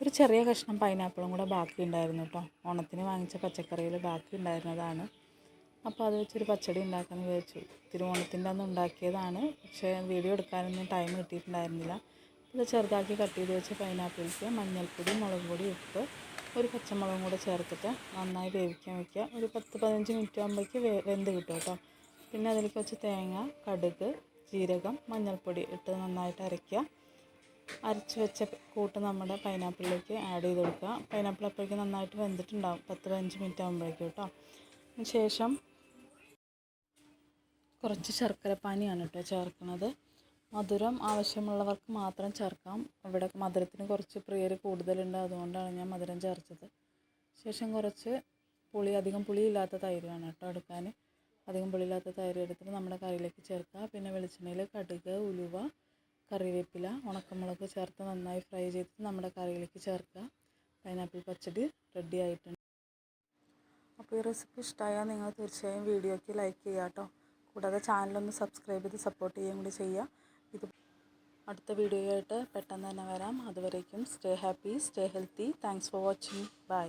ഒരു ചെറിയ കഷ്ണം പൈനാപ്പിളും കൂടെ ബാക്കി ഉണ്ടായിരുന്നു കേട്ടോ. ഓണത്തിന് വാങ്ങിച്ച പച്ചക്കറിയിൽ ബാക്കി ഉണ്ടായിരുന്നതാണ്. അപ്പോൾ അത് വെച്ചൊരു പച്ചടി ഉണ്ടാക്കാമെന്ന് വിചാരിച്ചു. തിരുവോണത്തിൻ്റെ അന്ന് ഉണ്ടാക്കിയതാണ്, പക്ഷേ വീഡിയോ എടുക്കാനൊന്നും ടൈം കിട്ടിയിട്ടുണ്ടായിരുന്നില്ല. ഇത് ചെറുതാക്കി കട്ട് ചെയ്ത് വെച്ച പൈനാപ്പിൾക്ക് മഞ്ഞൾപ്പൊടി, മുളക് പൊടി, ഉപ്പ്, ഒരു പച്ചമുളകും കൂടെ ചേർത്തിട്ട് നന്നായി വേവിക്കാൻ വയ്ക്കുക. ഒരു 10-15 മിനിറ്റ് ആകുമ്പോഴേക്ക് വെന്ത് കിട്ടും കേട്ടോ. പിന്നെ അതിലേക്ക് വെച്ച് തേങ്ങ, കടുക്, ജീരകം, മഞ്ഞൾപ്പൊടി ഇട്ട് നന്നായിട്ട് അരയ്ക്കുക. അരച്ച് വെച്ച കൂട്ട് നമ്മുടെ പൈനാപ്പിളിലേക്ക് ആഡ് ചെയ്ത് കൊടുക്കുക. പൈനാപ്പിൾ അപ്പോഴേക്കും നന്നായിട്ട് വെന്തിട്ടുണ്ടാകും 10-15 മിനിറ്റ് ആകുമ്പോഴേക്കും കേട്ടോ. ശേഷം കുറച്ച് ശർക്കരപ്പാനിയാണ് കേട്ടോ ചേർക്കുന്നത്. മധുരം ആവശ്യമുള്ളവർക്ക് മാത്രം ചേർക്കാം. ഇവിടെ മധുരത്തിന് കുറച്ച് പ്രിയർ കൂടുതലുണ്ട്, അതുകൊണ്ടാണ് ഞാൻ മധുരം ചേർത്തത്. ശേഷം കുറച്ച് അധികം പുളിയില്ലാത്ത തൈരാണ് കേട്ടോ എടുക്കാൻ. അധികം പുളിയില്ലാത്ത തൈര് എടുത്തിട്ട് നമ്മുടെ കറിയിലേക്ക് ചേർക്കുക. പിന്നെ വെളിച്ചെണ്ണയിൽ കടുക്, ഉലുവ, കറിവേപ്പില, ഉണക്കമുളക് ചേർത്ത് നന്നായി ഫ്രൈ ചെയ്തിട്ട് നമ്മുടെ കറിയിലേക്ക് ചേർക്കുക. പൈനാപ്പിൾ പച്ചടി റെഡി ആയിട്ടുണ്ട്. അപ്പോൾ ഈ റെസിപ്പി ഇഷ്ടമായാൽ നിങ്ങൾ തീർച്ചയായും വീഡിയോയ്ക്ക് ലൈക്ക് ചെയ്യുക കേട്ടോ. കൂടാതെ ചാനലൊന്ന് സബ്സ്ക്രൈബ് ചെയ്ത് സപ്പോർട്ട് ചെയ്യുകയും കൂടി ചെയ്യുക. ഇത് അടുത്ത വീഡിയോയായിട്ട് പെട്ടെന്ന് തന്നെ വരാം. അതുവരേക്കും stay happy, stay healthy. Thanks for watching. By.